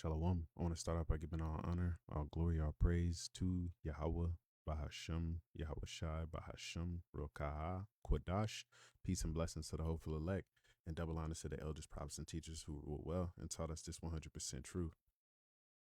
Shalom. I want to start off by giving all honor, all glory, all praise to Yahweh, Bahasham, Yahweh Shai, Bahasham, Rokaha, Kodash. Peace and blessings to the hopeful elect, and double honors to the elders, prophets, and teachers who ruled well and taught us this 100% truth.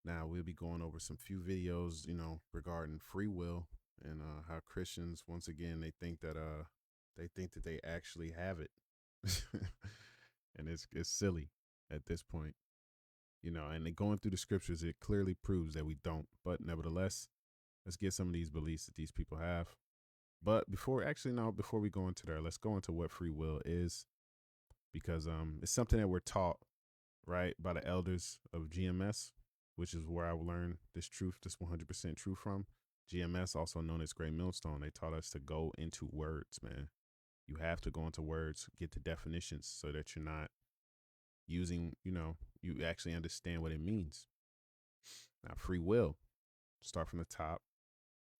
Now, we'll be going over some few videos, regarding free will and how Christians, once again, they think that they actually have it. And it's silly at this point. And going through the scriptures, it clearly proves that we don't. But nevertheless, let's get some of these beliefs that these people have. But before we go into there, let's go into what free will is, because it's something that we're taught, right, by the elders of GMS, which is where I learned this truth, this 100% truth from. GMS, also known as Great Millstone, they taught us to go into words, man. You have to go into words, get the definitions, so that you're not using, you actually understand what it means. Now, free will, start from the top.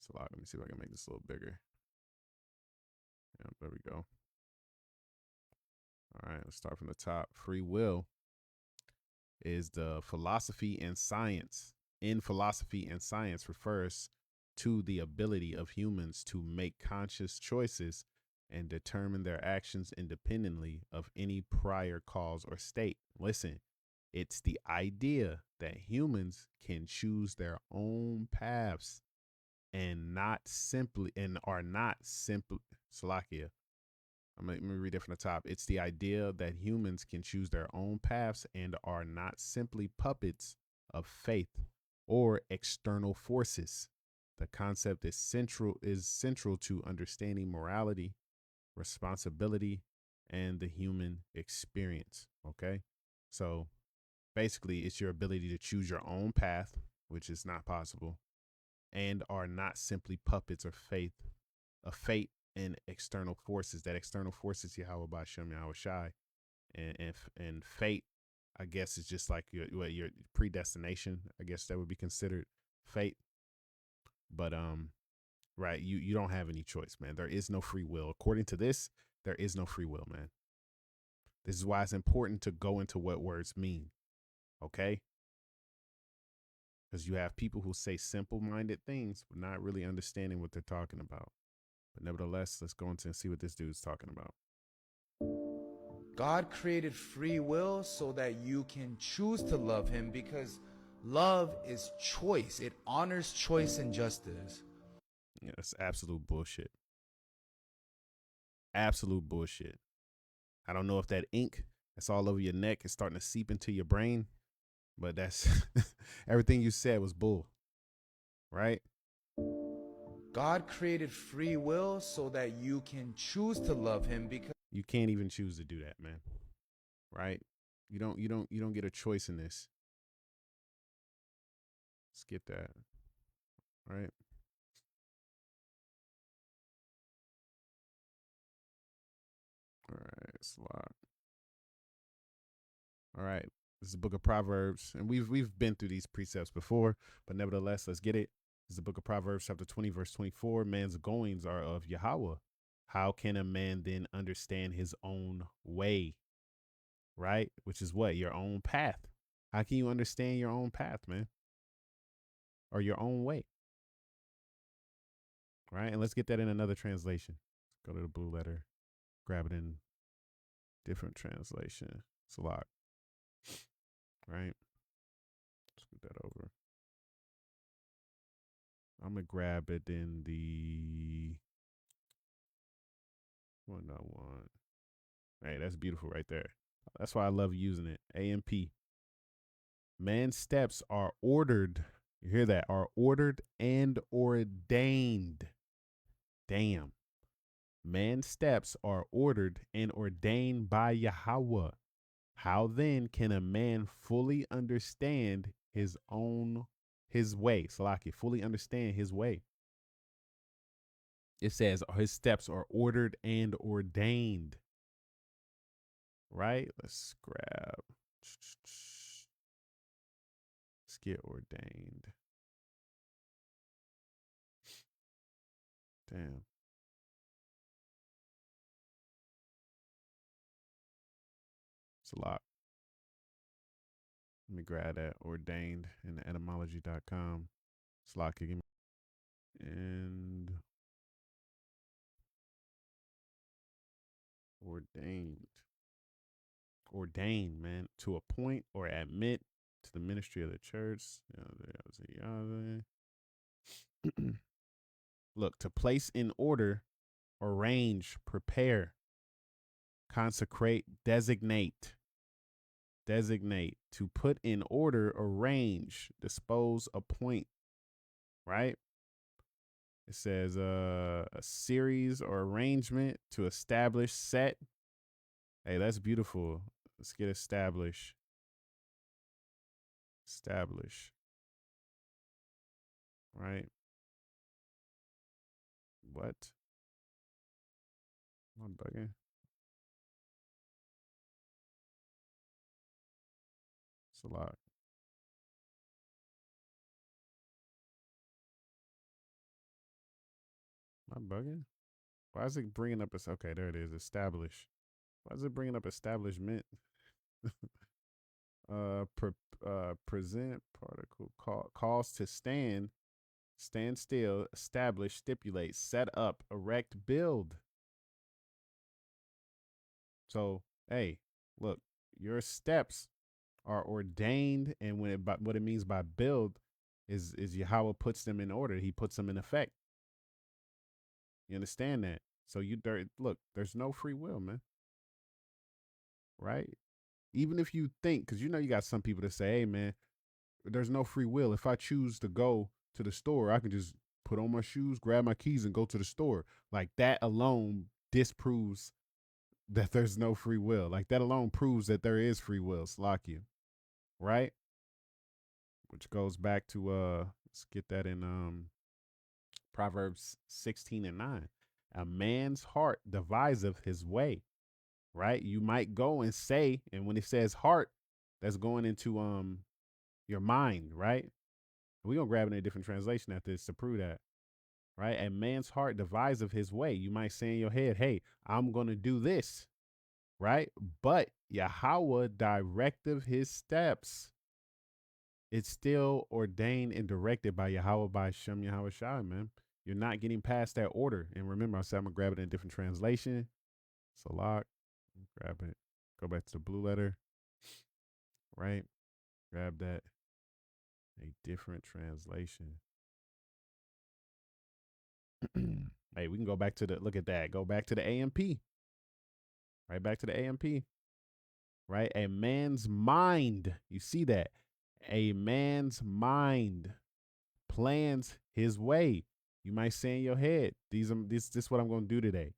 It's a lot. Let me see if I can make this a little bigger. Yeah, there we go. All right, let's start from the top. Free will is the philosophy and science. In philosophy and science refers to the ability of humans to make conscious choices and determine their actions independently of any prior cause or state. Listen, it's the idea that humans can choose their own paths and are not simply Salakia. Let me read it from the top. It's the idea that humans can choose their own paths and are not simply puppets of faith or external forces. The concept is central to understanding morality, responsibility, and the human experience. Okay. So basically, it's your ability to choose your own path, which is not possible, and are not simply puppets of fate and external forces. That external forces Yahweh Bashem Yahweh Shai, and fate, I guess, is just like your predestination. I guess that would be considered fate. But right, you don't have any choice, man. There is no free will. According to this, there is no free will, man. This is why it's important to go into what words mean. Okay? Because you have people who say simple-minded things, but not really understanding what they're talking about. But nevertheless, let's go into and see what this dude's talking about. God created free will so that you can choose to love him, because love is choice. It honors choice and justice. Yeah, that's absolute bullshit. Absolute bullshit. I don't know if that ink that's all over your neck is starting to seep into your brain, but that's everything you said was bull, right? God created free will so that you can choose to love him, because You can't even choose to do that, man. Right? You don't get a choice in this. Skip that. Right? All right, it's a lot. All right. This is the book of Proverbs, and we've been through these precepts before, but nevertheless, let's get it. This is the book of Proverbs, chapter 20, verse 24. Man's goings are of Yahweh. How can a man then understand his own way? Right? Which is what? Your own path. How can you understand your own path, man? Or your own way? Right? And let's get that in another translation. Go to the blue letter, grab it in different translation. It's a lot. Right? Let's get that over. I'm going to grab it in the one I want. Hey, that's beautiful right there. That's why I love using it. AMP. Man's steps are ordered. You hear that? Are ordered and ordained. Damn. Man's steps are ordered and ordained by Yahweh. How then can a man fully understand his way? Salaki, fully understand his way. It says his steps are ordered and ordained. Right? Let's grab. Let's get ordained. Damn. It's a lot. Let me grab that ordained in the etymology.com. Slock, give me and ordained. Ordained, man, to appoint or admit to the ministry of the church. Look, to place in order, arrange, prepare, consecrate, designate, to put in order, arrange, dispose, appoint, right? It says a series or arrangement to establish, set. Hey, that's beautiful. Let's get establish. Establish. Right? What? I'm bugging. It's a lot. Am I bugging? Why is it bringing up? Okay, there it is. Establish. Why is it bringing up establishment? Present particle cause to stand, stand still, establish, stipulate, set up, erect, build. So, hey, look, your steps are ordained, and what it means by build is Yahweh puts them in order. He puts them in effect. You understand that? So look, there's no free will, man. Right? Even if you think, because you got some people that say, hey, man, there's no free will. If I choose to go to the store, I can just put on my shoes, grab my keys, and go to the store. Like that alone disproves that there's no free will. Like that alone proves that there is free will. Slakia, right? Which goes back to let's get that in Proverbs 16:9. A man's heart deviseth his way, right? You might go and say, and when it says heart, that's going into your mind, right? We're gonna grab in a different translation after this to prove that. Right? A man's heart deviseth his way. You might say in your head, hey, I'm gonna do this, right? But Yahweh directive his steps. It's still ordained and directed by Yahweh, by Shem Yahweh Shai, man. You're not getting past that order. And remember, I said I'm gonna grab it in a different translation. Salak, grab it. Go back to the blue letter, right? Grab that. A different translation. Hey, we can go back to look at that. Go back to the AMP. Right back to the AMP. Right? A man's mind. You see that? A man's mind plans his way. You might say in your head, this is what I'm going to do today.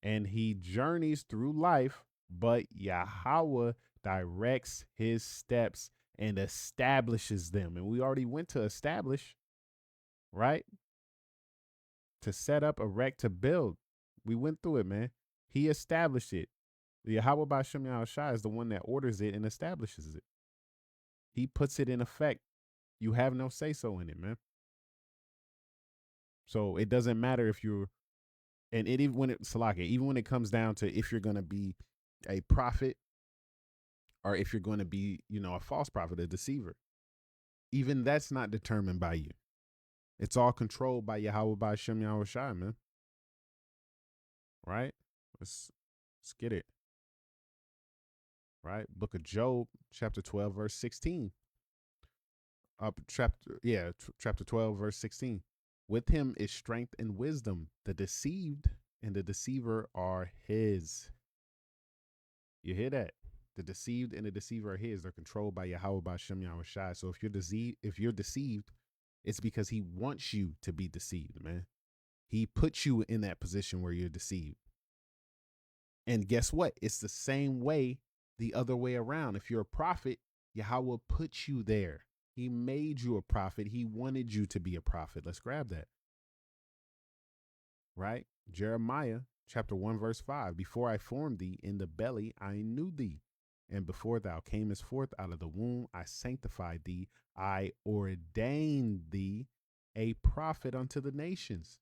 And he journeys through life, but Yahweh directs his steps and establishes them. And we already went to establish, right? To set up, erect, to build. We went through it, man. He established it. The Yahweh B'Shem Yahushua is the one that orders it and establishes it. He puts it in effect. You have no say so in it, man. So it doesn't matter if you're, and it even when it Salaka, even when it comes down to if you're gonna be a prophet or if you're going to be, a false prophet, a deceiver, even that's not determined by you. It's all controlled by Yahweh B'Shem Yahushua, man. Right? Let's get it. Right? Book of Job, chapter 12, verse 16. Chapter 12, verse 16. With him is strength and wisdom. The deceived and the deceiver are his. You hear that? The deceived and the deceiver are his. They're controlled by Yahweh B'Shem Yahushua. So if you're deceived, it's because he wants you to be deceived, man. He puts you in that position where you're deceived. And guess what? It's the same way the other way around. If you're a prophet, Yahweh puts you there. He made you a prophet. He wanted you to be a prophet. Let's grab that. Right? Jeremiah chapter 1, verse 5. Before I formed thee in the belly, I knew thee. And before thou camest forth out of the womb, I sanctified thee. I ordained thee a prophet unto the nations.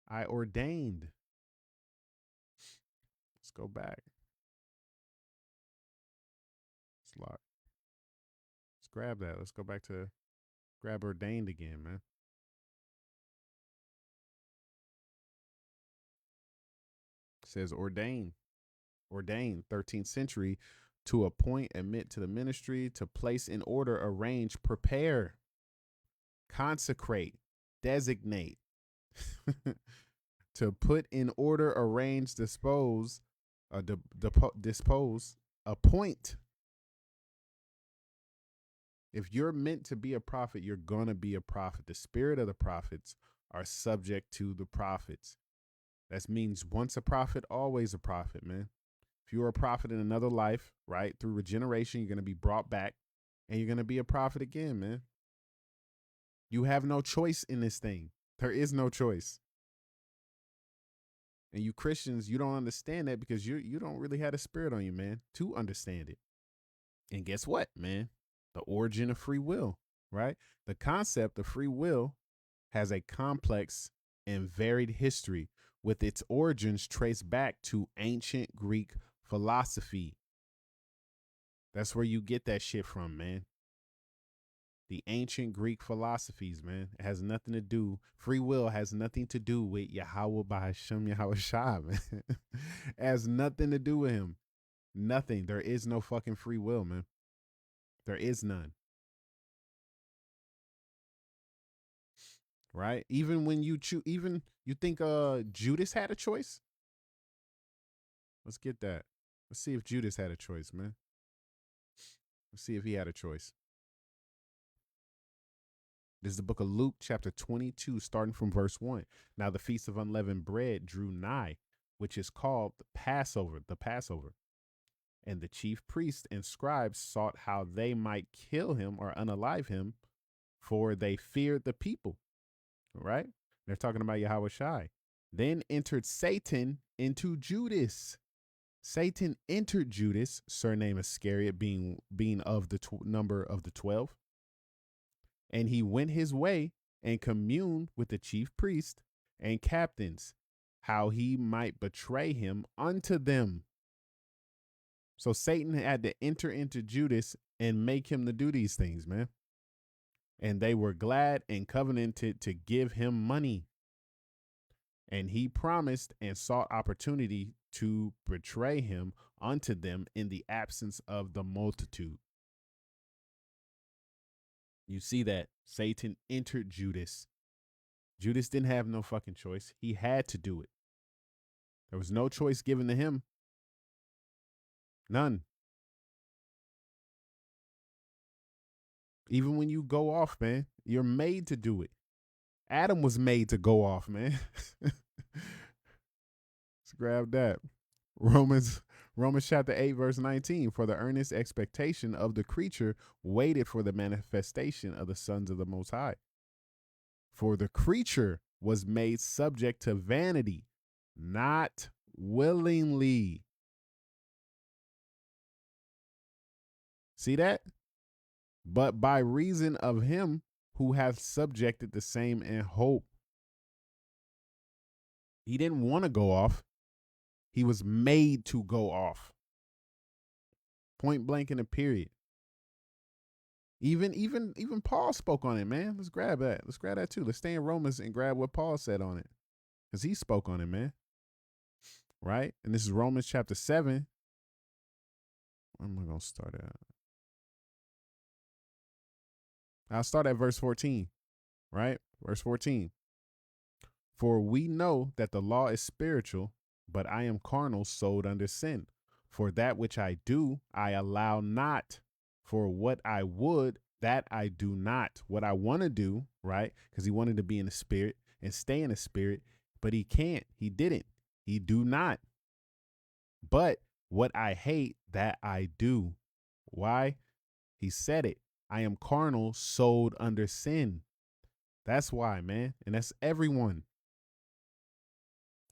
I ordained. Let's go back. locked. Let's grab that. Let's go back to grab ordained again, man. It says ordained. Ordained, 13th century, to appoint, admit to the ministry, to place in order, arrange, prepare, consecrate, designate, to put in order, arrange, dispose, dispose, appoint. If you're meant to be a prophet, you're going to be a prophet. The spirit of the prophets are subject to the prophets. That means once a prophet, always a prophet, man. If you're a prophet in another life, right, through regeneration, you're going to be brought back and you're going to be a prophet again, man. You have no choice in this thing. There is no choice. And you Christians, you don't understand that because you don't really have the spirit on you, man, to understand it. And guess what, man? The origin of free will, right? The concept of free will has a complex and varied history, with its origins traced back to ancient Greek philosophy. That's where you get that shit from, man. The ancient Greek philosophies, man. It has nothing to do, free will has nothing to do with Yahweh Bahashem Yahweh Shai, man. It has nothing to do with him. Nothing. There is no fucking free will, man. There is none. Right? Even when you choose, even you think Judas had a choice? Let's get that. Let's see if Judas had a choice, man. Let's see if he had a choice. This is the book of Luke, chapter 22, starting from verse 1. Now the feast of unleavened bread drew nigh, which is called the Passover. And the chief priests and scribes sought how they might kill him or unalive him, for they feared the people. Right? They're talking about Yahweh Shai. Then entered Satan into Judas. Satan entered Judas, surname Iscariot, being of the number of the 12. And he went his way and communed with the chief priest and captains, how he might betray him unto them. So Satan had to enter into Judas and make him to do these things, man. And they were glad and covenanted to give him money. And he promised and sought opportunity to betray him unto them in the absence of the multitude. You see that Satan entered Judas. Judas didn't have no fucking choice. He had to do it. There was no choice given to him. None. Even when you go off, man, you're made to do it. Adam was made to go off, man. Let's grab that. Romans chapter 8, verse 19. For the earnest expectation of the creature waited for the manifestation of the sons of the Most High. For the creature was made subject to vanity, not willingly. See that? But by reason of him who hath subjected the same in hope. He didn't want to go off. He was made to go off. Point blank in a period. Even Paul spoke on it, man. Let's grab that. Let's grab that too. Let's stay in Romans and grab what Paul said on it. Because he spoke on it, man. Right? And this is Romans chapter 7. Where am I going to start at? I'll start at verse 14. Right? Verse 14. For we know that the law is spiritual, but I am carnal, sold under sin. For that which I do, I allow not. For what I would, that I do not. What I want to do, right? Because he wanted to be in the spirit and stay in the spirit, but he can't. He didn't. He do not. But what I hate, that I do. Why? He said it. I am carnal, sold under sin. That's why, man. And that's everyone.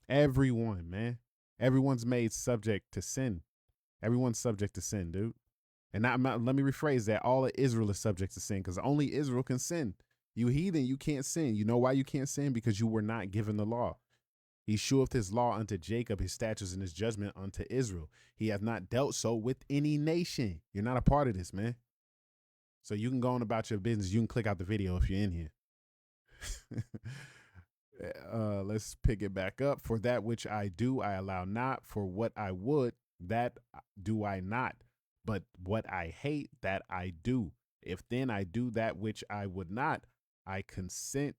Everyone, man. Everyone's made subject to sin. Everyone's subject to sin, dude. And let me rephrase that. All of Israel is subject to sin because only Israel can sin. You heathen, you can't sin. You know why you can't sin? Because you were not given the law. He sheweth his law unto Jacob, his statutes and his judgment unto Israel. He hath not dealt so with any nation. You're not a part of this, man. So you can go on about your business. You can click out the video if you're in here. Let's pick it back up. For that which I do, I allow not. For what I would, that do I not. But what I hate, that I do. If then I do that which I would not, I consent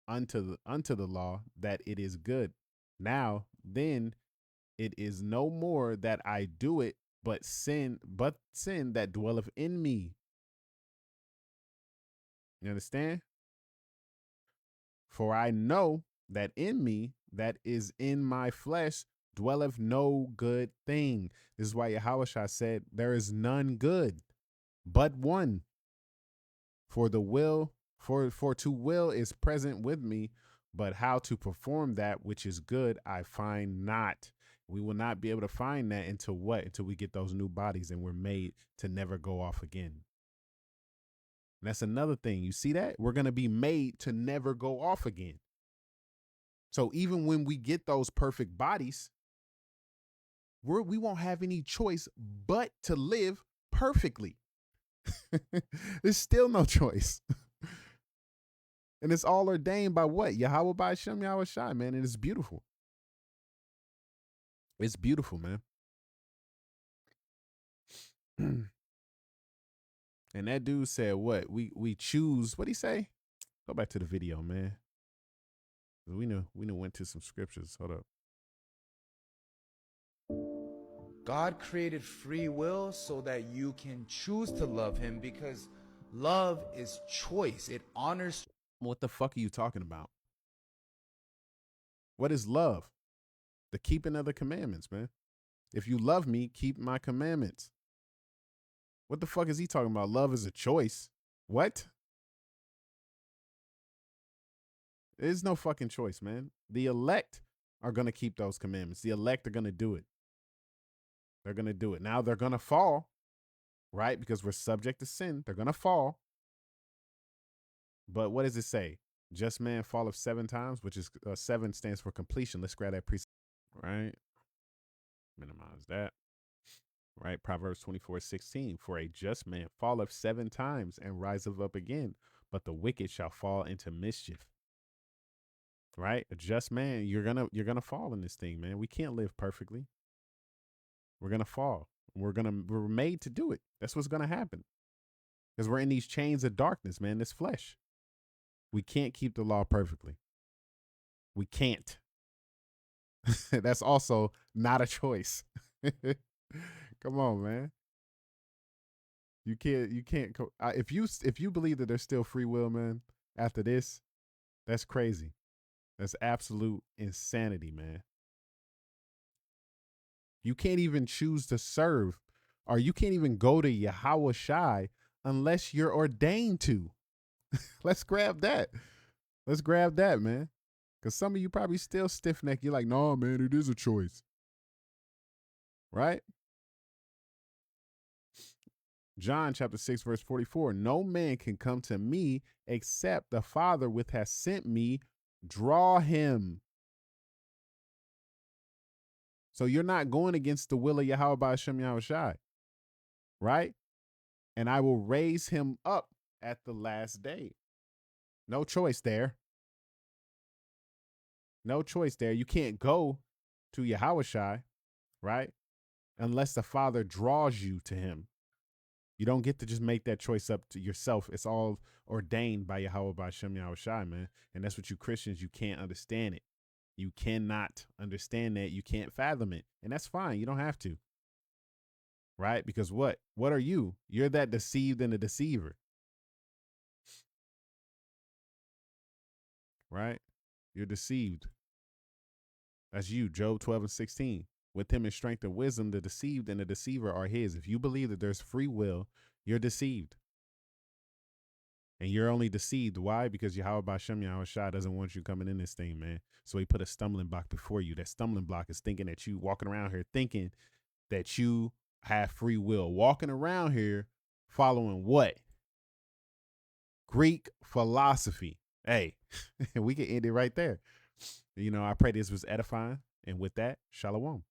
unto the law that it is good. Now then, it is no more that I do it, but sin that dwelleth in me. You understand? For I know that in me, that is in my flesh, dwelleth no good thing. This is why Yahushua said, there is none good, but one. For to will is present with me, but how to perform that which is good, I find not. We will not be able to find that until what? Until we get those new bodies and we're made to never go off again. And that's another thing. You see that? We're going to be made to never go off again. So even when we get those perfect bodies, we won't have any choice but to live perfectly. There's still no choice. And it's all ordained by what? Yahweh by Hashem Yahweh Shai, man. And it's beautiful. It's beautiful, man. And that dude said what? We choose, what'd he say? Go back to the video, man. We know went to some scriptures. Hold up. God created free will so that you can choose to love him, because love is choice. It honors. What the fuck are you talking about? What is love? The keeping of the commandments, man. If you love me, keep my commandments. What the fuck is he talking about? Love is a choice. What? There's no fucking choice, man. The elect are going to keep those commandments. The elect are going to do it. They're going to do it. Now they're going to fall, right? Because we're subject to sin. They're going to fall. But what does it say? Just man falleth 7 times, which is 7 stands for completion. Let's grab that precept, right? Minimize that. Right? Proverbs 24:16. For a just man falleth 7 times and riseth up again, but the wicked shall fall into mischief. Right? A just man, you're gonna fall in this thing, man. We can't live perfectly. We're gonna fall. We're made to do it. That's what's gonna happen. Because we're in these chains of darkness, man, this flesh. We can't keep the law perfectly. We can't. That's also not a choice. Come on, man. You can't. If you believe that there's still free will, man, after this, that's crazy. That's absolute insanity, man. You can't even choose to serve, or you can't even go to Yahweh Shai unless you're ordained to. Let's grab that. Let's grab that, man. Because some of you probably still stiff-necked. You're like, no, man, it is a choice. Right? John chapter 6, verse 44. No man can come to me except the Father which has sent me draw him. So you're not going against the will of Yahweh by Hashem Yahweh Shai. Right? And I will raise him up at the last day. No choice there. No choice there. You can't go to Yahweh Shai, right? Unless the Father draws you to him. You don't get to just make that choice up to yourself. It's all ordained by Yahweh by Hashem Yahweh Shai, man. And that's what you Christians, you can't understand it. You cannot understand that. You can't fathom it. And that's fine. You don't have to. Right? Because what? What are you? You're that deceived and the deceiver. Right? You're deceived. That's you, Job 12:16. With him in strength and wisdom, the deceived and the deceiver are his. If you believe that there's free will, you're deceived. And you're only deceived. Why? Because Yahweh B'Shem Yahweh Shai doesn't want you coming in this thing, man. So he put a stumbling block before you. That stumbling block is thinking that you walking around here thinking that you have free will. Walking around here following what? Greek philosophy. Hey, we can end it right there. I pray this was edifying. And with that, shalom.